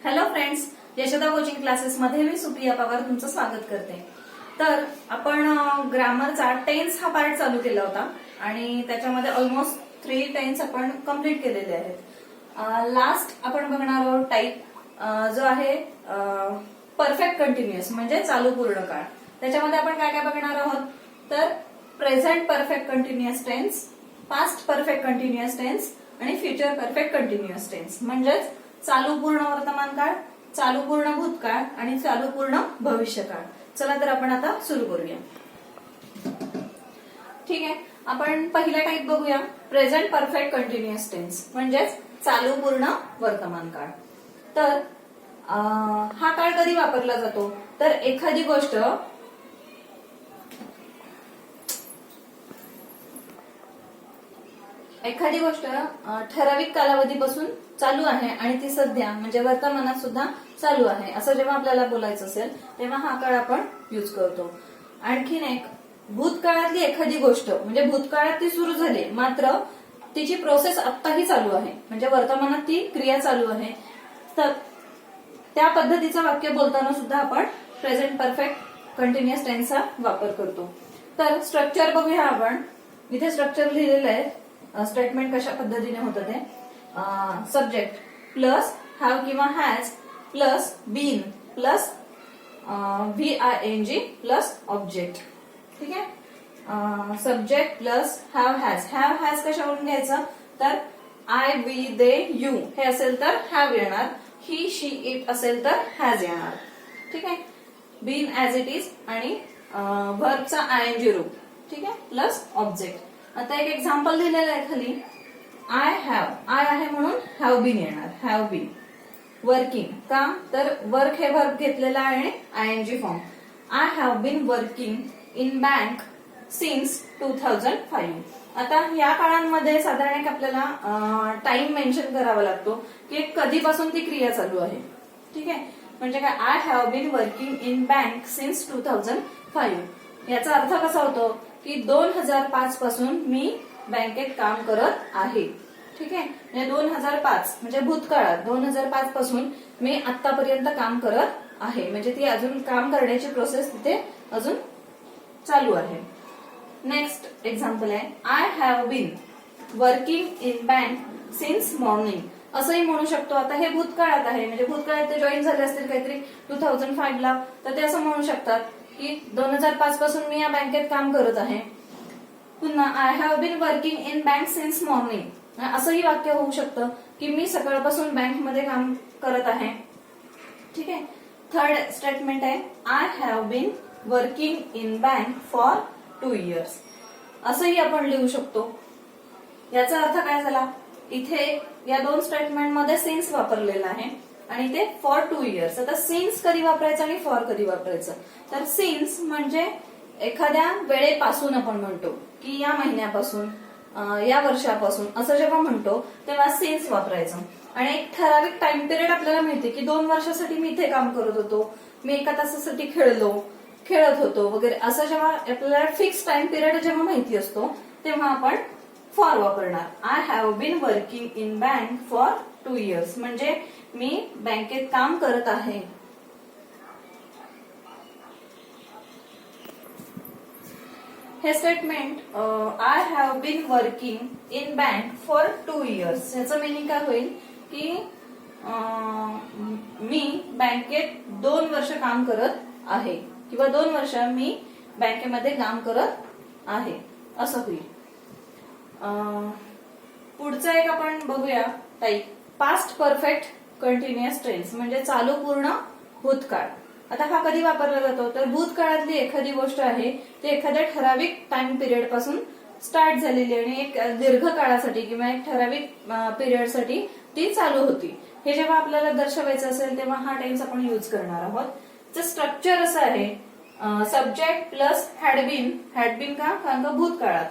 Hello friends, Yashoda coaching classes मध्ये मी सुप्रिया पवार तुमचं स्वागत करते। तर आपण ग्रामरचा टेन्स हा पार्ट चालू केला होता आणि त्याच्यामध्ये ऑलमोस्ट 3 टेन्स आपण कंप्लीट केलेले आहेत। लास्ट आपण बघणार आहोत टाईप जो आहे परफेक्ट कंटिन्युअस म्हणजे चालू पूर्ण काळ। त्याच्यामध्ये आपण काय काय बघणार आहोत तर present perfect continuous tense, past perfect continuous tense आणि फ्युचर परफेक्ट कंटिन्युअस टेन्स म्हणजेच चालू पूर्ण वर्तमान काळ, चालू पूर्ण भूतकाळ आणि चालू पूर्ण भविष्यकाळ। चला तर आपण आता सुरू करूया। ठीक आहे, आपण पहिला टाईप बघूया प्रेझेंट परफेक्ट कंटिन्युअस टेन्स म्हणजेच चालू पूर्ण वर्तमान काळ। तर हा काळ कधी वापरला जातो तर एखादी गोष्ट ठराविक कालावधीपासून चालू आहे आणि ती सध्या म्हणजे वर्तमानात सुद्धा चालू आहे असं जेव्हा आपल्याला बोलायचं असेल तेव्हा हा काळ आपण यूज करतो। आणखीन एक भूतकाळातली एखादी गोष्ट म्हणजे भूतकाळात ती सुरू झाली मात्र तिची प्रोसेस आत्ताही चालू आहे म्हणजे वर्तमानात ती क्रिया चालू आहे, तर त्या पद्धतीचं वाक्य बोलताना सुद्धा आपण प्रेझेंट परफेक्ट कंटिन्युअस टेन्सचा वापर करतो। तर स्ट्रक्चर बघूया आपण। इथे स्ट्रक्चर लिहिलेलं आहे, स्टेटमेंट कशा पद्धतीने होतं ते। सब्जेक्ट प्लस हॅव किंवा has plus been plus VING plus object. ठीक आहे, सब्जेक्ट प्लस हॅव हॅज कशावरून घ्यायचं तर आय वी दे यू हे असेल तर हॅव येणार, ही शी इट असेल तर हॅज येणार। ठीक आहे, बीन ऍज इट इज आणि व्हर्बचा ING रूप। ठीक आहे, प्लस ऑब्जेक्ट। आता एक एक्झाम्पल दिलेलं आहे खाली, आय आहे म्हणून हॅव बीन येणार, हॅव बीन। वर्किंग का तर वर्क हे वर्ब घेतलेला आहे आणि ING फॉर्म। I have been working in bank since 2005। आता या काळांमध्ये साधारण एक आपल्याला टाइम मेन्शन करावा लागतो की कधीपासून ती क्रिया चालू आहे। ठीक आहे, म्हणजे काय I have been working in bank since 2005 याचा अर्थ कसा होतो की 2005 पासून मी बँकेत काम करत आहे। ठीक आहे, म्हणजे 2005 म्हणजे भूतकाळात 2005 पासून मी आतापर्यंत काम करत आहे म्हणजे ती अजून काम करण्याची प्रोसेस तिथे अजून चालू आहे। नेक्स्ट एक्झाम्पल आहे, I have been working in bank since morning असंही म्हणू शकतो। आता हे भूतकाळात आहे म्हणजे भूतकाळात ते जॉईन झाले असतील काहीतरी 2005 ला, तर ते असं म्हणू शकतात की 2005 पासून मी या बँकेत काम करत आहे। पुन्हा I have been working in bank since morning असंही वाक्य होऊ शकतं की मी सकाळपासून बँकमध्ये काम करत आहे। ठीक आहे, थर्ड स्टेटमेंट आहे, I have been working in bank for 2 years असंही आपण लिहू शकतो। याचा अर्थ काय झाला, इथे या 2 स्टेटमेंटमध्ये सिन्स वापरलेला आहे आणि ते फॉर 2 years। आता सिन्स कधी वापरायचं आणि फॉर कधी वापरायचं तर सिन्स म्हणजे एखाद्या वेळेपासून आपण म्हणतो की या महिन्यापासून या वर्षापासून असं जेव्हा म्हणतो तेव्हा सिन्स वापरायचं। आणि एक ठराविक टाइम पिरियड आपल्याला माहिती की 2 वर्षासाठी मी इथे काम करत होतो, मी 1 तासासाठी खेळत होतो वगैरे असं जेव्हा आपल्याला फिक्स टाइम पिरियड जेव्हा माहिती असतो तेव्हा आपण फॉर वापरणार। I have been working in bank for 2 years म्हणजे मी बँकेत काम करत आहे। हे statement I have been working in bank for 2 years याचं मिनिंग काय होईल की मी बँकेत 2 वर्ष काम करत आहे किंवा 2 वर्ष मी बँकेमध्ये काम करत आहे असं होईल। पुढचा एक आपण बघूया type past perfect continuous tense म्हणजे चालू पूर्ण भूतकाळ। आता हा कधी वापरला जातो तर भूतकाळातली एखादी गोष्ट आहे ती एखाद्या ठराविक टाइम पिरियड पासून स्टार्ट झालेली आणि एक दीर्घ काळासाठी किंवा एक ठराविक पिरियडसाठी ती चालू होती। हे जेव्हा आपल्याला दर्शवायचं असेल तेव्हा हा टेन्स आपण यूज करणार आहोत। स्ट्रक्चर असं आहे, सब्जेक्ट प्लस हॅड बीन का कारण का भूतकाळात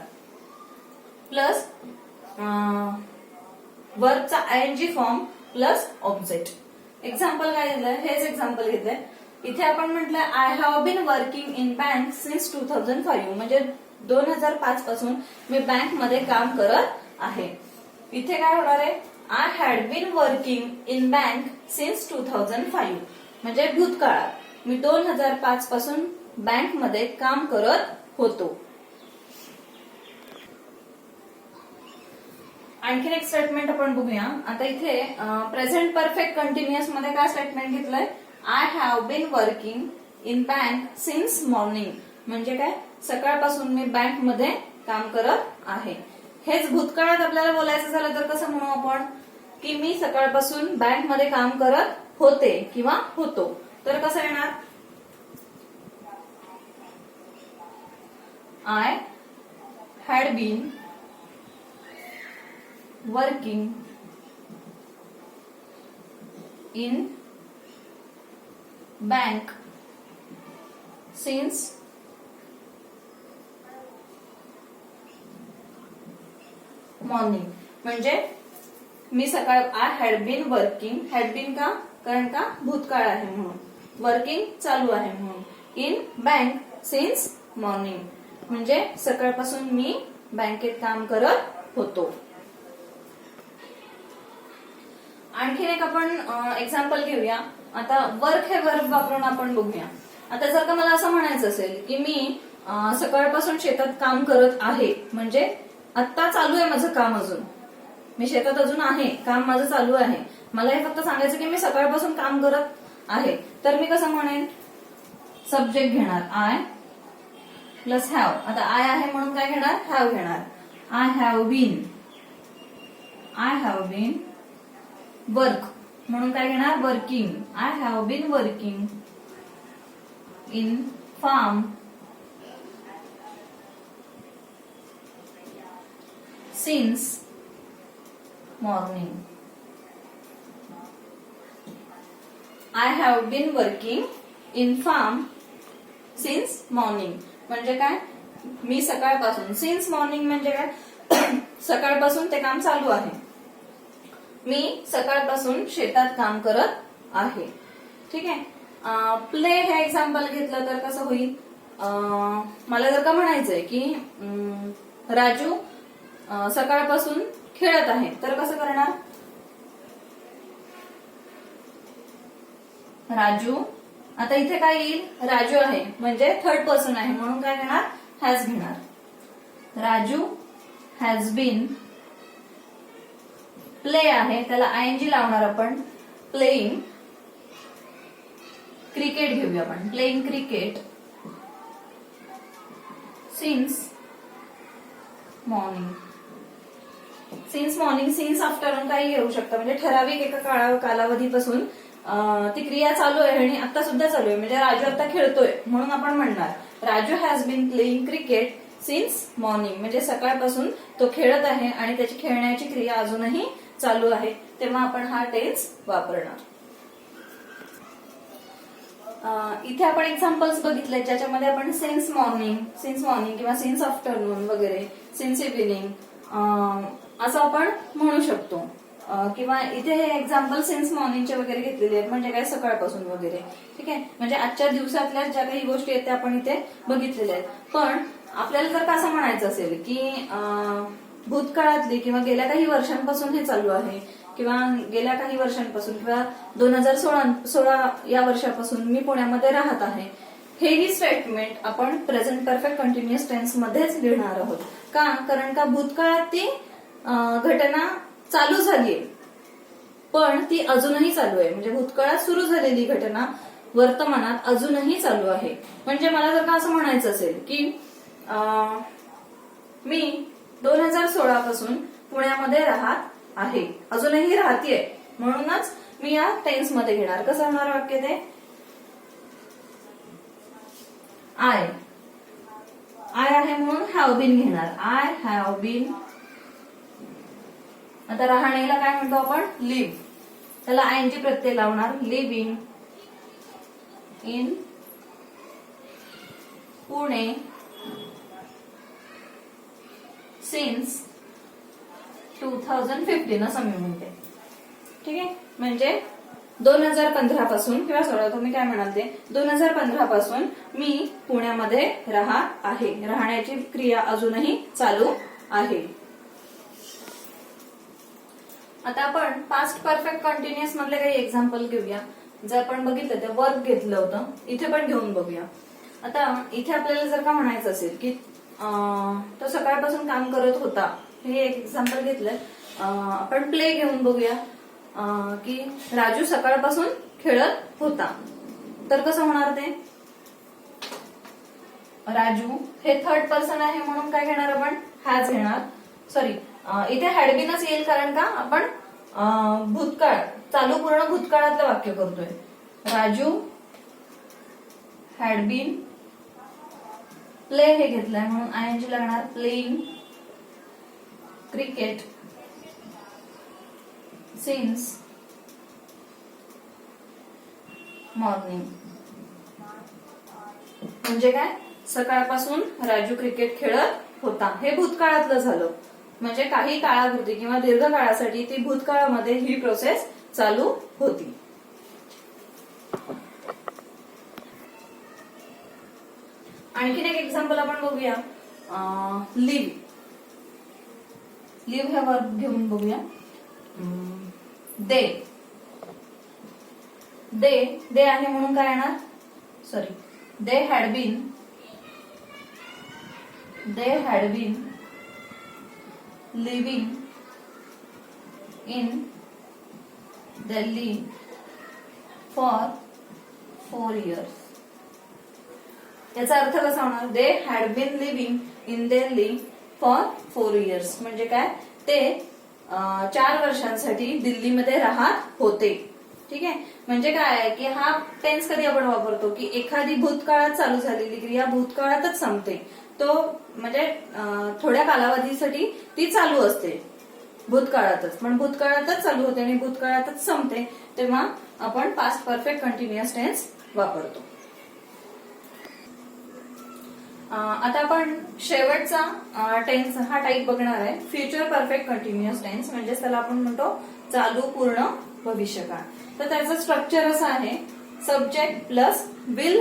प्लस वर्बचा ING form plus object. Example काय दिलंय हेच एक्झाम्पल घेतलंय। इथे आपण म्हटलं I have been working in bank since 2005 म्हणजे 2005 पासून मी बँक मध्ये काम करत आहे। इथे काय होणार आहे, I had been working in bank since 2005. म्हणजे भूतकाळात मी 2005 पासून बँक मध्ये काम करत होतो. आणखीन एक स्टेटमेंट आपण बघूया. आता इथे प्रेझेंट परफेक्ट कंटिन्युअस मध्ये काय स्टेटमेंट घेतलंय, I have been working in bank since morning. म्हणजे काय, सकाळपासून मी बँक मध्ये काम करत आहे. हेच भूतकाळात आपल्याला बोलायचं झालं तर कसं म्हणू आपण, की मी सकाळपासून बँक मध्ये काम करत होते किंवा होतो. तर कसं येणार, I had been working in bank since morning. म्हणजे मी सकाळ, I had been working, had been का, कारण का भूतकाळ आहे म्हणून, वर्किंग चालू आहे म्हणून, इन बँक सिन्स मॉर्निंग म्हणजे सकाळपासून मी बँकेत काम करत होतो. आणखीन एक आपण एक्झाम्पल घेऊया. आता वर्क हे वर्ब वापरून आपण बघूया. आता जर का मला असं म्हणायचं असेल की मी सकाळपासून शेतात काम करत आहे, म्हणजे आता चालू आहे माझं काम, अजून मी शेतात अजून आहे, काम माझं चालू आहे, मला हे फक्त सांगायचं की मी सकाळपासून काम करत आहे, तर मी कसं म्हणेन, सब्जेक्ट घेणार आय प्लस हॅव. आता आय आहे म्हणून काय घेणार, हॅव घेणार. आय हॅव बीन वर्क म्हणून काय घेणार, working. I have been working in farm since morning. I have been working in farm since morning म्हणजे काय, मी सकाळपासून, सिन्स मॉर्निंग म्हणजे काय, सकाळपासून ते काम चालू आहे, मी सकाळपासून शेतात काम करत आहे. ठीक आहे. प्ले हे एक्झाम्पल घेतलं तर कसं होईल, मला जर का म्हणायचंय की राजू सकाळपासून खेळत आहे, तर कसं करणार, राजू. आता इथे काय येईल, राजू आहे म्हणजे थर्ड पर्सन आहे म्हणून काय घेणार, हॅज घेणार. राजू हॅज बीन, प्ले आहे त्याला आयएनजी लावणार आपण, प्लेइंग क्रिकेट घेऊया आपण, playing cricket since morning. Since morning, since afternoon काही घेऊ शकता, म्हणजे ठराविक एका कालावधीपासून ती क्रिया चालू आहे आणि आता सुद्धा चालू आहे. म्हणजे राजू आता खेळतोय म्हणून आपण म्हणणार Raju has been playing cricket since morning म्हणजे सकाळपासून तो खेळत आहे आणि त्याची खेळण्याची क्रिया अजूनही चालू आहे, तेव्हा आपण हा टेन्स वापरणार. इथे आपण एक्झाम्पल्स बघितले ज्याच्यामध्ये आपण सिन्स मॉर्निंग किंवा सिन्स आफ्टरनून वगैरे, सिन्स इव्हिनिंग असं आपण म्हणू शकतो. किंवा इथे हे एक्झाम्पल सिन्स मॉर्निंगचे वगैरे घेतलेले आहेत, म्हणजे काय सकाळपासून वगैरे. ठीक आहे. म्हणजे आजच्या दिवसातल्या ज्या काही गोष्टी आहेत त्या आपण इथे बघितलेल्या आहेत. पण आपल्याला जर का असं म्हणायचं असेल की भूतकाळातली किंवा गेल्या काही वर्षांपासून हे चालू आहे किंवा गेल्या काही वर्षांपासून किंवा 2016 या वर्षापासून मी पुण्यामध्ये राहत आहे, हेही स्टेटमेंट आपण प्रेझेंट परफेक्ट कंटिन्युअस टेन्स मध्येच लिहिणार आहोत. का, कारण का भूतकाळात ती घटना चालू झालीये पण ती अजूनही चालू आहे. म्हणजे भूतकाळात सुरू झालेली घटना वर्तमानात अजूनही चालू आहे. म्हणजे मला जर का असं म्हणायचं असेल की मी 2016 पासून पुण्यामध्ये राहत आहे, अजूनही राहतीये, म्हणूनच मी या टेन्स मध्ये घेणार. कसं होणार वाक्य ते, आय आहे म्हणून हॅव बीन घेणार. I have been. आता राहणीला काय म्हणतो आपण, लिव्ह, त्याला आयएनजी प्रत्यय लावणार, लिव्हिंग इन पुणे सिन्स 2015 असं मी म्हणते. ठीक आहे. म्हणजे 2015 पासून किंवा 16 तुम्ही काय म्हणाल ते 2015 पासून मी पुण्यामध्ये राहत आहे, राहण्याची क्रिया अजूनही चालू आहे. आता आपण पास्ट परफेक्ट कंटिन्युअस मधले काही एक्झाम्पल घेऊया. जर आपण बघितलं तर वर्क घेतलं होतं, इथे पण घेऊन बघूया. आता इथे आपल्याला जर का म्हणायचं असेल की तो सकाळपासून काम करत होता, हे एक एक्झाम्पल घेतलंय. आपण प्ले घेऊन बघूया की राजू सकाळपासून खेळत होता. तर कसं होणार ते? राजू हे थर्ड पर्सन आहे म्हणून काय घेणार आपण? हॅज घेणार. सॉरी, इथे हॅडबीनच येईल कारण का आपण भूतकाळ, चालू पूर्ण भूतकाळातलं वाक्य करतोय. राजू हॅड बीन प्ले हे घेतलंय म्हणून आयएनजी लागणार. Playing cricket since morning. म्हणजे काय? सकाळपासून राजू क्रिकेट खेळत होता. हे भूतकाळातलं झालं. म्हणजे काही काळापुरती किंवा दीर्घ काळासाठी ती भूतकाळामध्ये ही प्रोसेस चालू होती. आणखीन एक एक्झाम्पल आपण बघूया. लिव्ह हे वर्ब घेऊन बघूया. दे आहे म्हणून काय येणार? Sorry, they had been living in Delhi for 4 years. याचा अर्थ कसा होणार? They had been living in Delhi for 4 years. म्हणजे काय? ते 4 वर्षांसाठी दिल्लीमध्ये राहत होते. ठीक आहे. म्हणजे काय आहे की हा टेन्स कधी आपण वापरतो की एखादी भूतकाळात चालू झालेली क्रिया भूतकाळातच संपते. तो म्हणजे थोड्या कालावधीसाठी ती चालू असते भूतकाळातच, पण भूतकाळातच चालू होते आणि भूतकाळातच संपते, तेव्हा आपण पास्ट परफेक्ट कंटिन्युअस टेन्स वापरतो. आता आपण शेवटचा टेन्स हा टाईप बघणार आहे, फ्युचर परफेक्ट कंटिन्युअस टेन्स. म्हणजे त्याला आपण म्हणतो चालू पूर्ण भविष्यकाळ. तर त्याचं स्ट्रक्चर असं आहे, subject plus will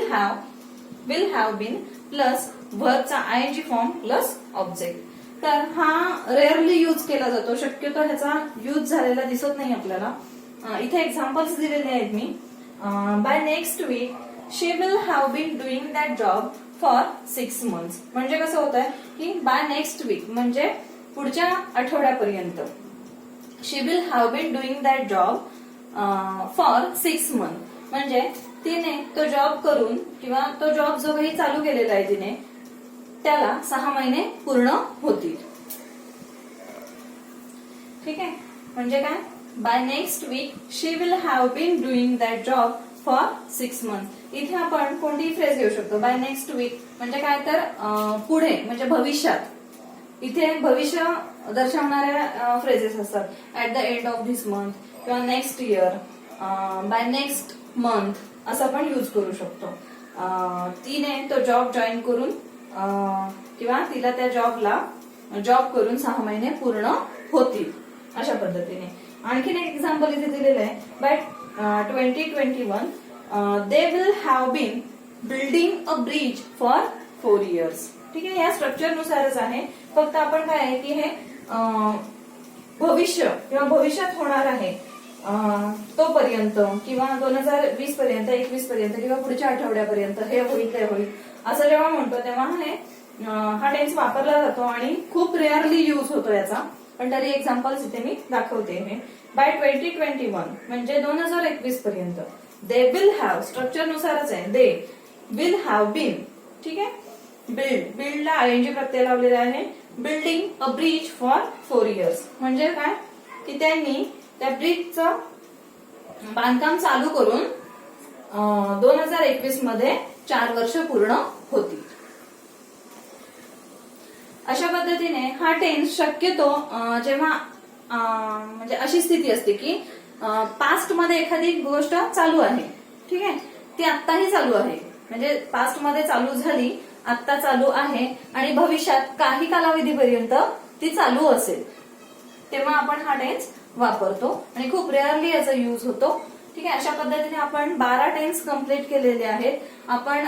have been plus व्हर्बचा आयएनजी फॉर्म प्लस ऑब्जेक्ट. तर हा रेअरली यूज केला जातो, शक्यतो ह्याचा यूज झालेला दिसत नाही आपल्याला. इथे एक्झाम्पल्स दिलेले आहेत मी. By next week she will have been doing that job for 6 months. म्हणजे कसं होत आहे की बाय नेक्स्ट वीक म्हणजे पुढच्या आठवड्यापर्यंत. She will have been doing that job for 6 months. म्हणजे तिने तो जॉब करून किंवा तो जॉब जो काही चालू केलेला आहे तिने त्याला 6 महिने पूर्ण होतील. ठीक आहे. म्हणजे काय? By next week she will have been doing that job for 6 months. इथे आपण कोणतीही फ्रेज घेऊ शकतो. बाय नेक्स्ट वीक म्हणजे काय? तर पुढे म्हणजे भविष्यात. इथे भविष्य दर्शवणाऱ्या फ्रेजेस असतात. At the end of this month किंवा next year, by next month असं आपण यूज करू शकतो. तिने तो जॉब जॉईन करून किंवा तिला त्या जॉब करून 6 महिने पूर्ण होतील अशा पद्धतीने. आणखीन एक एक्झाम्पल इथे दिलेलं आहे. बाय 2021 they will have been building a bridge for 4 years. ठीक आहे. या स्ट्रक्चरनुसारच आहे. फक्त आपण काय आहे की हे भविष्य किंवा भविष्यात होणार आहे तोपर्यंत किंवा 2020 पर्यंत, 21 पर्यंत किंवा पुढच्या आठवड्यापर्यंत हे होईल ते होईल असं जेव्हा म्हणतो तेव्हा हा टेन्स वापरला जातो आणि खूप रेअरली यूज होतो याचा. पण तरी एक्झाम्पल्स इथे मी दाखवते. हे बाय 2021 म्हणजे 2021 पर्यंत दे विल हॅव, स्ट्रक्चरनुसारच आहे, दे विल हॅव बीन. ठीक आहे. बिल्डला आयएनजी प्रत्यय लावलेला आहे. Building a bridge for 4 years म्हणजे काय की त्यांनी त्या ब्रिजचं बांधकाम चालू करून 2021 मध्ये 4 वर्ष पूर्ण होती. अशा पद्धतीने हा टेन्स शक्यतो जेव्हा म्हणजे अशी स्थिती असते की पास्ट मध्ये एखादी गोष्ट चालू आहे. ठीक आहे. ती आत्ताही चालू आहे. म्हणजे पास्ट मध्ये चालू झाली, आत्ता चालू आहे आणि भविष्यात काही कालावधीपर्यंत ती चालू असेल, तेव्हा आपण हा टेन्स वापरतो आणि खूप रेअरली याचा यूज होतो. ठीक आहे. अशा पद्धतीने आपण 12 टेन्स कंप्लीट केलेले आहेत. आपण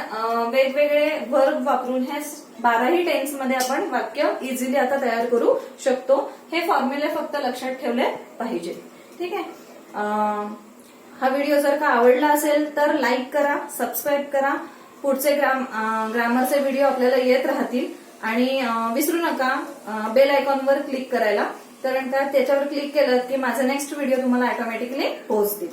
वेगवेगळे वर्ब वापरून हे 12ही टेन्स मध्ये आपण वाक्य इझिली आता तयार करू शकतो. हे फॉर्म्युले फक्त लक्षात ठेवले पाहिजे. ठीक आहे. हा व्हिडिओ जर का आवडला असेल तर लाईक करा, सबस्क्राईब करा. पुढचे ग्रामरचे व्हिडिओ आपल्याला येत राहतील. आणि विसरू नका बेल आयकॉनवर क्लिक करायला, कारण का त्याच्यावर क्लिक केलं की माझा नेक्स्ट व्हिडिओ तुम्हाला ऑटोमॅटिकली पोहोचतील.